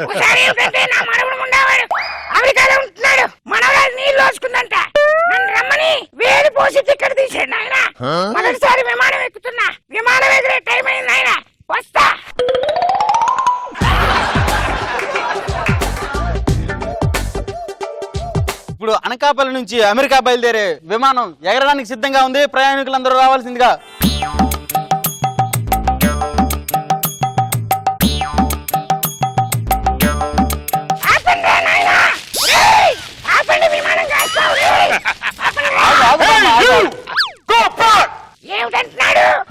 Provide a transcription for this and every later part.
ఒకసారి ఏమిటంటే నా మనవడు ఉండేవాడు అమెరికాలో ఉంటున్నాడు. మనవరాలు నీళ్ళు లోసుకుందంట. నన్ను రమ్మని వేలు పోసి టికెట్ తీసాడు నాయన. మొదటిసారి విమానం ఎక్కుతున్నా. విమానం ఎగిరే టైం అయింది నాయన. వస్తా. ఇప్పుడు అనకాపల్లి నుంచి అమెరికా బయలుదేరే విమానం ఎగరడానికి సిద్ధంగా ఉంది. ప్రయాణికులందరూ రావాల్సిందిగా.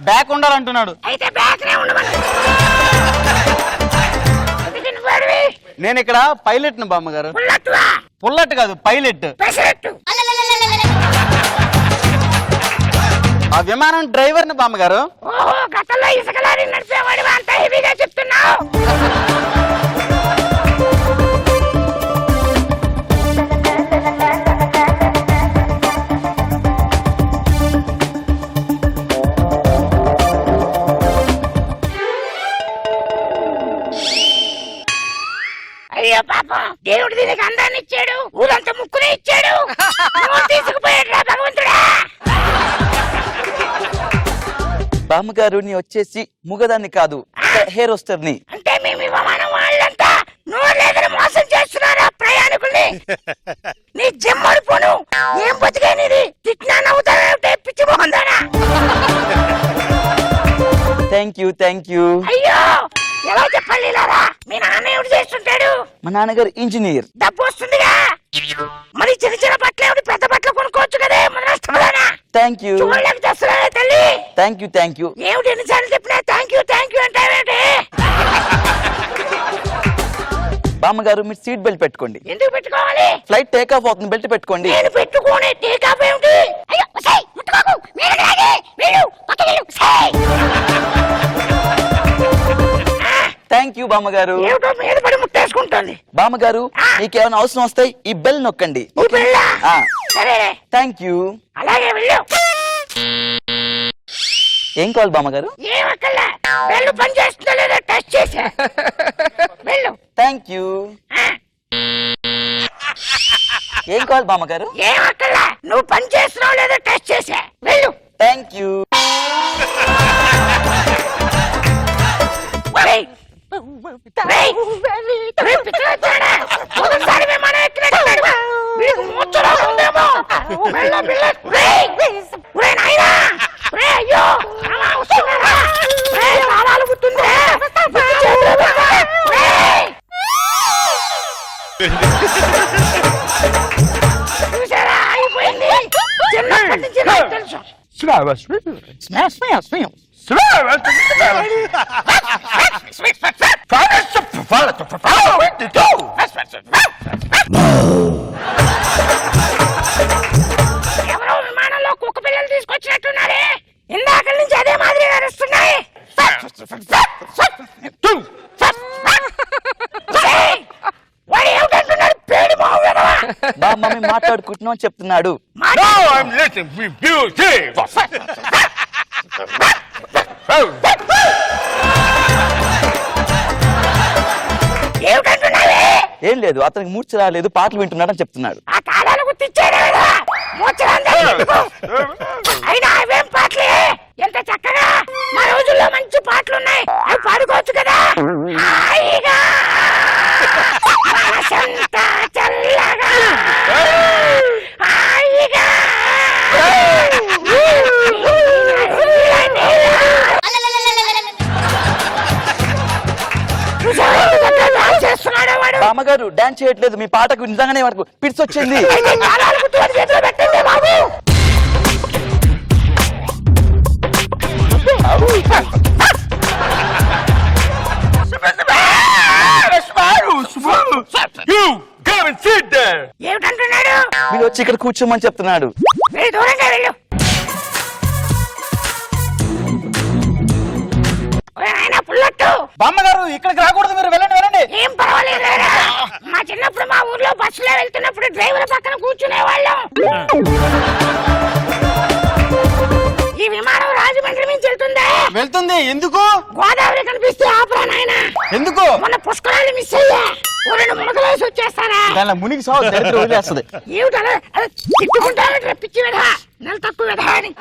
బ్యాక్ ఉండాలంటున్నాడు. అయితే బ్యాక్ నేను ఇక్కడ పైలట్ ను బామ్మగారు. పుల్లట్ కాదు, పైలట్. ఆ విమానం డ్రైవర్ ని బామ్మగారు. ఓహో, గతంలో ఇసుక లారీ నడిపేవాడు అంత హెవీగా చెప్తున్నావు. అయ్యో పాపం, దేవుడు దీనికి అందాన్ని ఇచ్చాడు. ఊరంతా ముక్కునే ఇచ్చాడు. తీసుకుపోయాడు రా భగవంతుడా. బామ్మగారు నీ వచ్చేసి ముగదాన్ని కాదు, హెయిర్ రోస్టర్ ని. అంటే మేము విమానం వాళ్ళంతా నోరు మోసం చేస్తున్నారా ప్రయాణికుల్ని? నీ జమ్మడిపోను ఏం బతికేనిది? తిట్టినా నవ్వుతానంటే పిచ్చి బాగుందానా? Thank you. అయ్యో, ఎలా చెప్పాలి లారా? మీ నాన్న ఎవడు చేస్తుంటాడు? మా నాన్నగారు ఇంజనీర్. డబ్బు వస్తుందిగా. మరి చిన్న చిన్న బట్టలు ఏమిటి, పెద్ద బట్టలు కొనుక్కోవచ్చు కదే. మన నష్టపడానా? Thank you. చూడలేక చేస్తున్నా తల్లి. Thank you. ఏమిటి ఎన్నిసార్లు చెప్పినా థ్యాంక్ యూ అంటావేంటి? బామ్మగారు మీరు సీట్ బెల్ట్ పెట్టుకోండి. ఎందుకు పెట్టుకోవాలి? ఫ్లైట్ టేక్ ఆఫ్ అవుతుంది, బెల్ట్ పెట్టుకోండి. నేను పెట్టుకోనే టేక్ ఆఫ్ ఏమిటి? అయ్యో సై ముట్టుకోకు. మీరు రాగే. వీడు పక్కకి సై. థ్యాంక్ యూ బామ్మగారు. ఏమిటో మీద పడి ముట్టేసుకుంటుంది. బామ్మగారు మీకేమైనా అవసరం వస్తాయి ఈ బెల్ నొక్కండి. సరే. Thank you. అలాగే వెళ్ళు. ఏం కావాలి బామ్మగారు? ఏమక్కర్లే, బెల్ పని చేస్తుందో లేదో టెస్ట్ చేసా. వెళ్ళు. Thank you. ఏం కావాలి బామ్మగారు? ఏమక్కర్లే, నువ్వు పని చేస్తున్నావు లేదో టెస్ట్ చేసా. వెళ్ళు. Thank you. మొదటిసారి విమానం ఎక్కినట్టున్నాడు. మీకు మూర్ఛలో ఉందేమో. అయ్యో ప్రాణాలు గుర్తుందే. చూసారా, అయిపోయింది. చిన్నప్పటి నుంచి నాకు తెలుసు. ఎవరో విమానంలో కుక్క పిల్లలు తీసుకొచ్చినట్టున్నారే. ఇందాక నుంచి అదే మాదిరిగా అరుస్తున్నాయి. వాడు ఏమిటంటున్నాడు? పేడి మాట్లాడు. మమ్మీ మాట్లాడుకుంటున్నాం చెప్తున్నాడు. ఏం లేదు, అతనికి మూర్ఛ రాలేదు, పాటలు వింటున్నాడని చెప్తున్నాడు. ఆ కాలాలు గుర్తించాడు కదా. అయినా అవేం పాటలే, ఎంత చక్కగా మా రోజుల్లో మంచి పాటలు ఉన్నాయి. అవి పాడుకోవచ్చు కదా. హాయిగా మనసంతా చల్లగా హాయిగా. బామ్మగారు డాన్స్ చేయట్లేదు, మీ పాటకు నిజంగానే వరకు పిడిచి వచ్చింది. ఏమిటంటున్నాడు? మీరు వచ్చి ఇక్కడ కూర్చోమని చెప్తున్నాడు. దూరంగా వెళ్ళు. బామ్మగారు ఇక్కడికి రాకూడదు, మీరు వెళ్ళండి. ఏం పర్వాలేదు. మా చిన్నప్పుడు మా ఊర్లో బస్సులో వెళ్తున్నప్పుడు డ్రైవర్ పక్కన కూర్చునే వాళ్ళం. ఈ విమానం రాజమండ్రి నుంచి వెళ్తుందా? వెళ్తుంది. ఎందుకు? గోదావరి కనిపిస్తే ఆపరా నాయనా. ఎందుకు? మన పుష్కరాలు మిస్ అయ్యా. ఓ 2 మునకలేసి వచ్చేస్తారా? దానిలో మునిగి సాగు దరిద్రం వదిలేస్తుంది. ఏమిటి అలా తిట్టుకుంటానంటే పిచ్చి విధా, నెల తక్కువ విధా అని.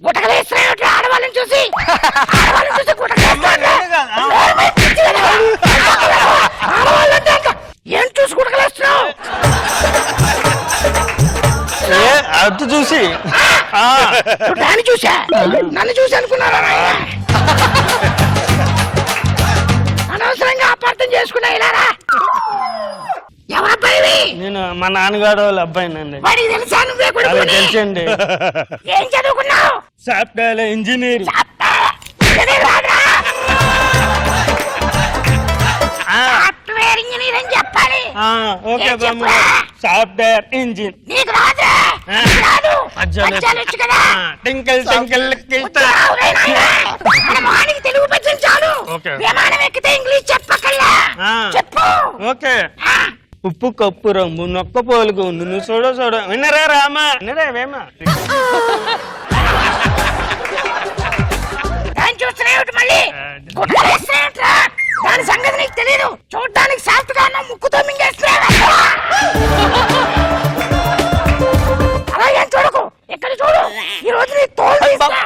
గుటకలేస్తున్నాయి ఆడవాళ్ళని చూసి ఏం చూసి గుటకలేస్తున్నావు? అటు చూసి దాన్ని చూసా, నన్ను చూసి అనుకున్నారా? అనవసరంగా అపార్థం చేసుకున్నా. ఇలారా ఎవరబ్బాయివి? నేను మా నాన్నగారు వాళ్ళ అబ్బాయినండి. వాడికి తెలుసా నువ్వే కొడుకుని? తెలుసండి. ఏం చదువుకున్నావు? Software engineer. సాఫ్ట్వేర్ ఇంజనీర్ అని చెప్పాలి. ఓకే బామ్మ, సాఫ్ట్వేర్ ఇంజిన్. నీకు రాదురా? రాదు. పద్యాలు వచ్చు కదా? టింకిల్ టింకిల్ మన మొహానికి తెలుగు పద్యం చాలు. ఓకే. విమానం ఎక్కితే ఇంగ్లీష్ చెప్పకల్లా. చెప్పు. ఓకే. ఉప్పు కప్పు రంగు నొక్క పోలుగు నువ్వు చూడ వినరా రామా, వినరా వేమా. దాన్ని చూస్తున్నావు మళ్ళీ గుట్టలేస్తున్నావుట్రా. దాని సంగతి నీకు తెలియదు. చూడడానికి సాఫ్ట్ గా ముక్కుతో మింగేస్తున్నావు. అలాగే చూడకు, ఇక్కడ చూడు. ఈ రోజు నీ తోలు తీస్తా.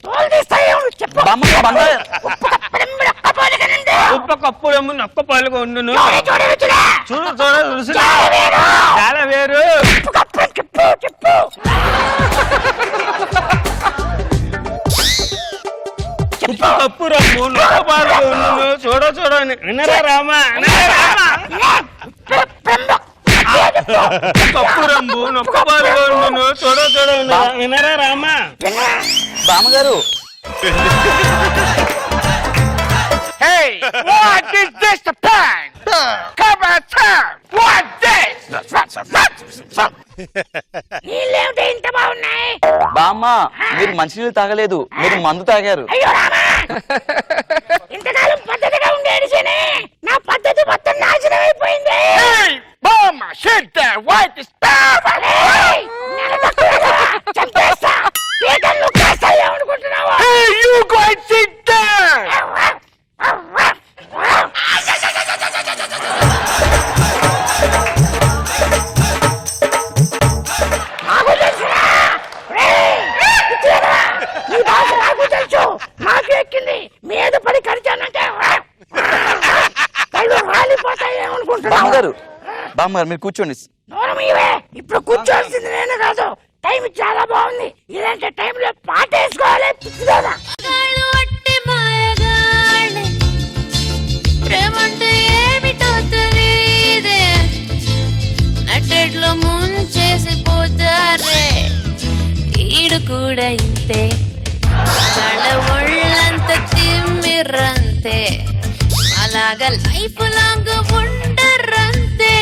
తోలు తీస్తా. చెప్పు. ఉప్పు కప్పు రంగు నొక్క పోలుగు ఉండు. చూడు చాలా వేరు. చెప్పు చెప్పు. ఉప్పు కప్పు రంగు నొక్క పోలుగు ఉండు. చూడ వినరా రామా, కప్పు రంగు నొక్క పోలుగు ఉండు. చూడ వినరా రామా. బామ్మగారు Hey, what is this the plan? Come on, sir. What this? నీళ్ళేమిటి ఇంత బాగున్నాయి? బామ్మ, మీరు మంచినీళ్ళు తాగలేదు, మీరు మందు తాగారు. అయ్యో రామా, ఇంతకాలం పద్ధతిగా ఉండేడిసేనే నా పద్ధతి మొత్తం నాశనం అయిపోయింది. చంపేస్తా. పీకలు కాస్తాయి అనుకుంటున్నావా? నాకు ఎక్కింది. మీద పడి కరిచానంటే కళ్ళు రాలిపోతాయి ఏమనుకుంటున్నావు? బామ్మగారు మీరు కూర్చోండి. దూరం ఇవే. ఇప్పుడు కూర్చోవాల్సింది నేను కాదు. టైం చాలా బాగుంది. ఇలాంటి టైంలో పాట వేసుకోవాలి. పిచ్చిదానా ప్రేమంటే ఏమిటో తెలియదే, నట్టెట్లో ముంచేసి పోతారే. ఈడు కూడా ఇంతే, తల ఒళ్ళంత తిమ్మిర్రంతే. అలాగా లైఫ్ లాంగ్ ఉండరంతే.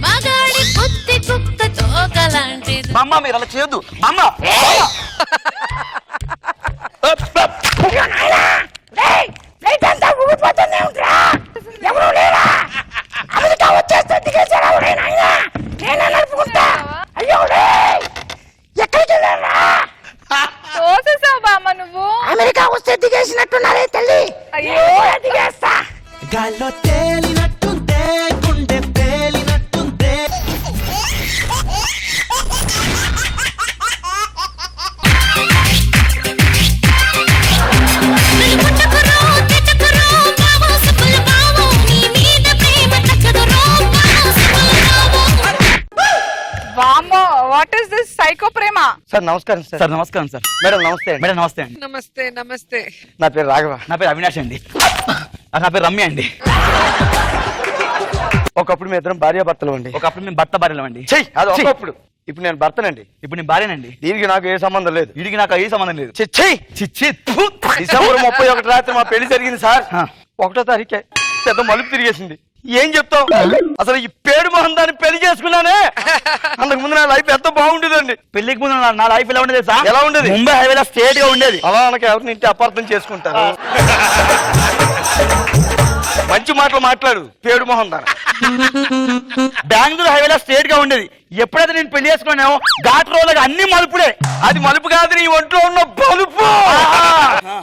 మగాడి కుత్తి కుక్క తోకలాంటిది. బామ్మ మీరు అలా చేయొద్దు. బామ్మ ఎవరు లేరా? అమెరికా వచ్చేస్తే దిగేసారా? నేనే నడుపుకుంటా. అయ్యో ఎక్కడికి వెళ్ళారా? తోసేసావు బామ్మ నువ్వు. అమెరికా వస్తే దిగేసినట్టున్నారే తల్లి. అయ్యో దిగేస్తా. గాల్లో తేలినట్టుంటే గుండె తేలినట్టుంటే. వామ్మో, what is this psycho Prema? Sir నమస్కారం సార్. సార్ నమస్కారం సార్. మేడం నమస్తే. మేడం నమస్తే అండి. నమస్తే నమస్తే. నా పేరు రాఘవ. నా పేరు అవినాష్ అండి. నా పేరు రమ్య అండి. ఒకప్పుడు మీ ఇద్దరం భార్యాభర్తలు అండి. ఒకప్పుడు మేము భర్త భార్యలు అండి. చెయ్యి అది ఒకప్పుడు. ఇప్పుడు నేను భర్తనండి. ఇప్పుడు నేను భార్యనండి. దీనికి నాకు ఏ సంబంధం లేదు. వీడికి నాకు ఏ సంబంధం లేదు. డిసెంబర్ 31 రాత్రి మా పెళ్లి జరిగింది సార్. 1వ తారీఖే పెద్ద మలుపు తిరిగేసింది. ఏం చెప్తావు? అసలు ఈ పేడు మొహం దాన్ని పెళ్లి చేసుకున్నానే. అంతకు ముందు నా లైఫ్ ఎంత బాగుండేదండి. పెళ్లికి ముందు నా లైఫ్ ఎలా ఉండేది సార్? ఎలా ఉండేది? ముంబై హైవేలో స్ట్రేట్ గా ఉండేది. అలా నాకు ఎవరిని ఇంటి అపార్థం చేసుకుంటారు. మంచి మాటలు మాట్లాడు పేడు మొహం దాన. బెంగళూరు హైవేలో స్ట్రేట్ గా ఉండేది. ఎప్పుడైతే నేను పెళ్లి చేసుకున్నానో ఘాట్ రోడ్లకు అన్ని మలుపుడే. అది మలుపు కాదు, నీ ఒంట్లో ఉన్న బలుపు.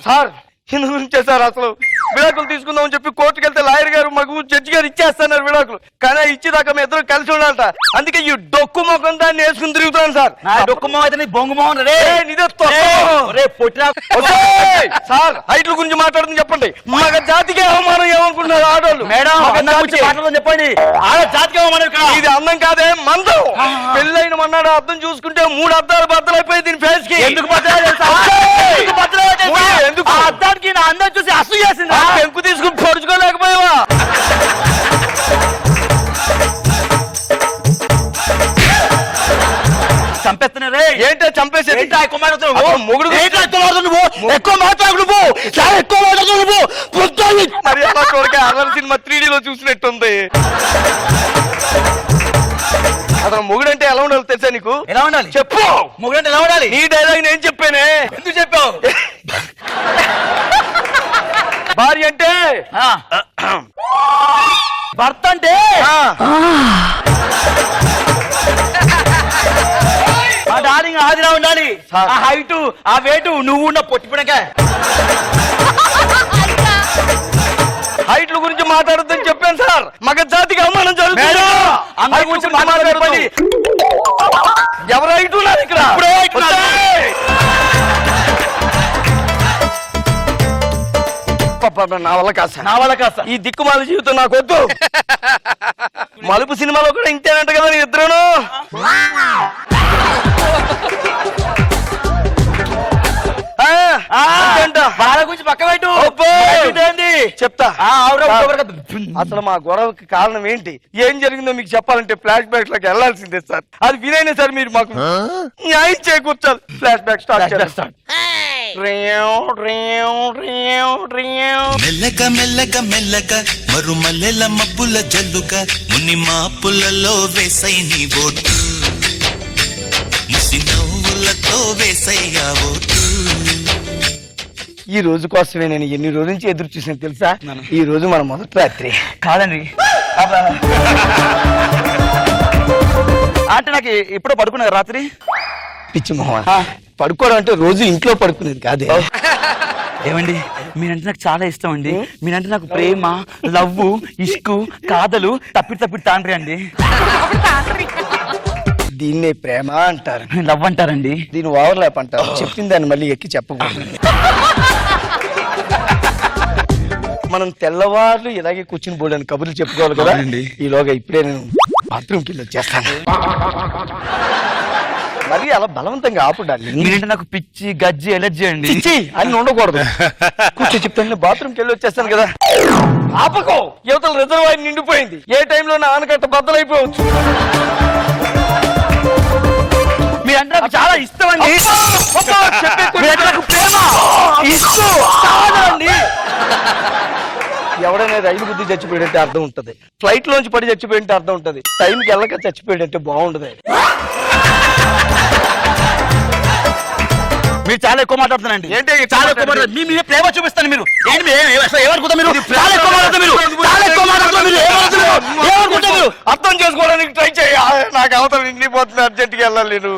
సార్ ఇందు గురించే సార్, అసలు విడాకులు తీసుకుందామని చెప్పి కోర్టుకు వెళ్తే లాయర్ గారు మాకు జడ్జి గారు ఇచ్చేస్తున్నారు విడాకులు. కానీ ఇచ్చేదాకా మేము ఇద్దరు కలిసి ఉండాలట. అందుకే ఈ డొక్కు మొఖం దాన్ని వేసుకుని తిరుగుతాను సార్. నా డొక్కు మొహం అయితే నీ బొంగు మొహం రే. పొట్టినా సార్ హైట్ల గురించి మాట్లాడుతుంది చెప్పండి. మగ జాతికి అవమానం ఏమనుకుంటున్నారు ఆడవాళ్ళు? మేడం మాట్లాడదని చెప్పండి. ఆడ జాతికి అవమానం ఇక్కడ. ఇది అందం కాదే మందం. పెళ్ళైన మన్నాడు అర్థం చూసుకుంటే 3 అద్దాలు బద్దలైపోయి దీని ఫేస్ కి. ఎందుకు ఎందుకు అర్థానికి నా అందం చూసి అసలు చేసింది. పెంకు తీసుకుని పొడుచుకోలేకపోయావా? చంపేస్తున్నారే. ఏంటో చంపేసేది? ఎక్కువ మాట్లాడుతున్నావు మొగుడు నువ్వు. ఎక్కువ మాట్లాడు నువ్వు. చాలా ఎక్కువ మాట్లాడుతున్నావు నువ్వు. మరి అలా చూడక అల్లరి సినిమా 3Dలో చూసినట్టుంది. అతను మొగుడంటే ఎలా ఉండాలి తెలుసా నీకు? ఎలా ఉండాలి చెప్పు. మొగుడంటే ఎలా ఉండాలి? నీ డైలాగ్ నేను చెప్పానే. ఎందుకు చెప్పావు? భార్య అంటే భర్త అంటే మా డార్లింగ్ ఆదిలా ఉండాలి. ఆ హైట్ ఆ వెయిట్ నువ్వు ఉన్న పొట్టిపిడక. హైట్ల గురించి మాట్లాడొద్దని చెప్పాను సార్. మగ జాతికి అవమానం జరుగుతుంది. అందరి గురించి మాట్లాడకండి. ఎవరు హైట్ ఉన్నారు ఇక్కడ? నా వల్ల కాస్త నా వల్ల కాస్త ఈ దిక్కుమాల జీవితం నాకు వద్దు. మలుపు సినిమాలో కూడా ఇంతేనంట కదా నీ ఇద్దరును. వాళ్ళ గురించి పక్క పెట్టు. చెప్తా. అసలు మా గొడవకి కారణం ఏంటి, ఏం జరిగిందో మీకు చెప్పాలంటే ఫ్లాష్ బ్యాక్ లోకి వెళ్లాల్సిందే సార్. అది వినైనా సార్ మీరు మాకు న్యాయం చేకూర్చాలి. ఫ్లాష్ బ్యాక్ స్టార్ట్ చేస్తాం. మెల్లగా మెల్లగా మెల్లగా మరుమల్లెల మబ్బుల జల్లుగా ముని మాపులలో వేసై నీ ఓటు ముసి నవ్వులతో వేసయ్యా ఓటు. ఈ రోజు కోసమే నేను ఎన్ని రోజుల నుంచి ఎదురు చూసాను తెలుసా? ఈ రోజు మన మొదటి రాత్రి. కాదండి అంటే నాకు ఇప్పుడు పడుకున్నా రాత్రి. పిచ్చి మొహం. పడుకోవడం అంటే రోజు ఇంట్లో పడుకునేది కాదే. ఏమండి మీరంటే నాకు చాలా ఇష్టం అండి. మీరంటే నాకు ప్రేమ, లవ్వు, ఇష్కు, కాదలు తప్పిడి తాండ్రి అండి. దీన్నే ప్రేమ అంటారు, లవ్ అంటారండి. దీన్ని ఓవర్లాప్ అంటారు. చెప్పిన దాన్ని మళ్ళీ ఎక్కి చెప్పకూడదు. మనం తెల్లవారులు ఇలాగే కూర్చుని పోవడానికి కబుర్లు చెప్పుకోవాలి కదా. ఈలోగా ఇప్పుడే నేను బాత్రూమ్కి వెళ్ళి వచ్చేస్తాను. మరి అలా బలవంతంగా ఆపుడాలి. మీరంటే నాకు పిచ్చి, గజ్జి, ఎలర్జీ అండి. అని ఉండకూడదు. కూర్చో చెప్తాను. బాత్రూమ్కి వెళ్ళి వచ్చేస్తాను కదా. ఆపకో, యువతల రిజర్వాయర్ నిండిపోయింది. ఏ టైంలో నా ఆనకట్ట బద్దలైపోవచ్చు. మీరంటే నాకు చాలా ఇష్టం అండి. నాకు ప్రేమ, ఇష్టం అండి. ఎవడైనా రైలు బుద్ధి చచ్చిపోయాడంటే అర్థం ఉంటది. ఫ్లైట్ లోంచి పడి చచ్చిపోయింటే అర్థం ఉంటది. టైంకి వెళ్ళక చచ్చిపోయాడంటే బాగుండదు. మీరు చాలా ఎక్కువ మాట్లాడుతున్నారండి. ఏంటి చాలా ఎక్కువ మాట్లాడుతున్నారు. మీ మీద ప్రేమ చూపిస్తాను. మీరు ఏంటి ఏమనుకుంటా? మీరు చాలా ఎక్కువ మాట్లాడుతున్నారు. అర్థం చేసుకోవడానికి ట్రై చేయ. నాకు అవతల నిండిపోతుంది, అర్జెంట్కి వెళ్ళాలి నేను.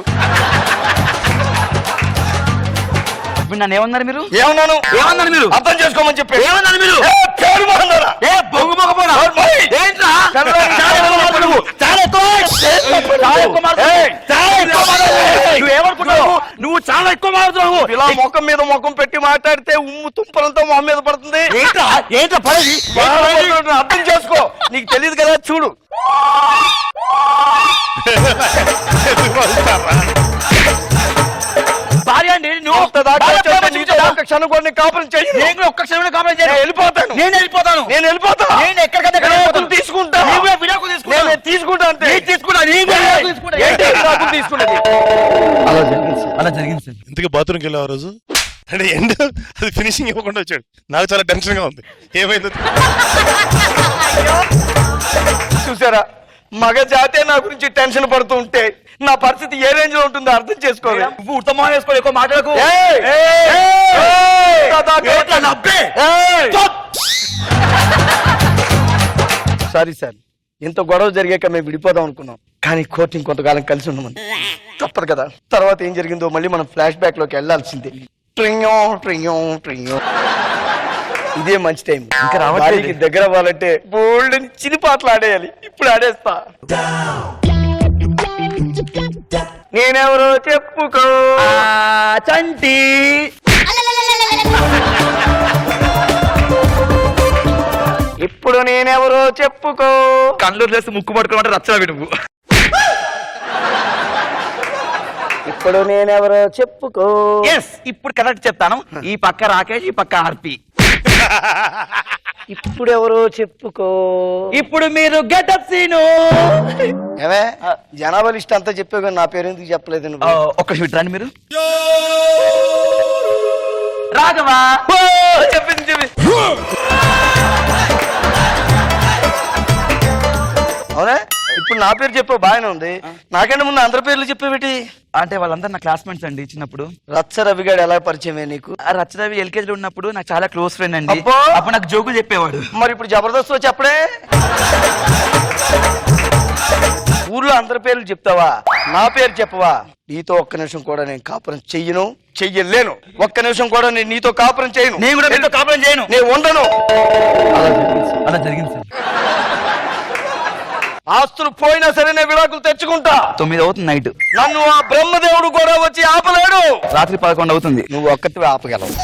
నన్ను ఏమన్నారు మీరు? ఏమన్నాను? మీరు అర్థం చేసుకోమని చెప్పి ఏమన్నారు మీరు? నువ్వు చాలా ఎక్కువ మాట్లాడుతున్నావు. ఇలా ముఖం మీద ముఖం పెట్టి మాట్లాడితే ఉమ్ము తుంపలంతో మొహం మీద పడుతుంది. ఏంట్రా పడేది? అర్థం చేసుకో, నీకు తెలియదు కదా. చూడు భార్య అండి. నువ్వు ఒక్క క్షణం కూడా కాపురం చేయి. నేను ఒక్క క్షణం కాపురం చేయి. వెళ్ళిపోతాను. నేను వెళ్ళిపోతా. నేను ఎక్కడికైనా తీసుకుంటా. విడాకులు తీసుకుంటా అంతే. అలా జరిగింది సార్. ఇంతకీ బాత్రూమ్కి వెళ్ళావు ఆ రోజు? అంటే ఎండ్ అది ఫినిషింగ్ ఇవ్వకుండా వచ్చాడు. నాకు చాలా టెన్షన్ గా ఉంది. ఏమైంది? చూసారా, మగ జాతే నా గురించి టెన్షన్ పడుతూ ఉంటే నా పరిస్థితి ఏ రేంజ్ లో ఉంటుందో అర్థం చేసుకోవాలి. నువ్వు ఉత్తమం వేసుకో, ఎక్కువ మాట్లాడకు. సారీ సార్, ఇంత గొడవ జరిగాక మేము విడిపోదాం అనుకున్నాం, కానీ కోర్టు ఇంకొంతకాలం కలిసి ఉండమని. తప్పదు కదా. తర్వాత ఏం జరిగిందో మళ్ళీ మనం ఫ్లాష్ బ్యాక్ లోకి వెళ్ళాల్సిందే. ట్రింగో ట్రింగో ట్రింగో. ఇదే మంచి టైం. ఇంకా రావట్లేదు. వాడికి దగ్గర అవ్వాలంటే బోల్డ్ చిన్ని పాటలు ఆడేయాలి. ఇప్పుడు ఆడేస్తా. నేనెవరో చెప్పుకో చంటి. ఇప్పుడు నేనెవరో చెప్పుకో. కళ్ళు వదిలేసి ముక్కు పట్టుకోమంటే రచ్చరా నువ్వు. ఇప్పుడు నేనెవరో చెప్పుకో. ఎస్, ఇప్పుడు కరెక్ట్ చెప్తాను. ఈ పక్క రాకేష్, ఈ పక్క ఆర్పి. ఇప్పుడు ఎవరో చెప్పుకో. ఇప్పుడు మీరు గెటప్ సీను. ఏమే జనాభా లిస్ట్ అంతా చెప్పావు కానీ నా పేరు ఎందుకు చెప్పలేదు నువ్వు? ఒక్క నిమిషం రండి మీరు. రాఘవా. చెప్పింది. అవునా? ఇప్పుడు నా పేరు చెప్పావు, బాగానే ఉంది. నాకంటే ముందు అందరి పేర్లు చెప్పేవిటి? అంటే వాళ్ళందరూ నా క్లాస్మేట్స్ అండి చిన్నప్పుడు. రచ్చ రవిగాడు ఎలా పరిచయమే నీకు? ఆ రచ్చరవి ఎల్కేజీలో ఉన్నప్పుడు నాకు చాలా క్లోజ్ ఫ్రెండ్ అండి. అబ్బో! అప్పుడు నాకు జోకులు చెప్పేవాడు. మరి ఇప్పుడు జబర్దస్త్ వచ్చి అప్పుడే ఊర్లో అందరి పేర్లు చెప్తావా? నా పేరు చెప్పవా? నీతో ఒక్క నిమిషం కూడా నేను కాపురం చెయ్యను, చెయ్యలేను. ఒక్క నిమిషం కూడా నేను నీతో కాపురం చేయను. నేను కూడా మీతో కాపురం చేయను. నేను ఉండను. అలా జరిగింది సార్. ఆస్తులు పోయినా సరే నేను విడాకులు తెచ్చుకుంటా. 9 అవుతుంది నైట్. నన్ను ఆ బ్రహ్మదేవుడు కూడా వచ్చి ఆపలేడు. రాత్రి 11 అవుతుంది. నువ్వు ఒక్కటివే ఆపగలవు.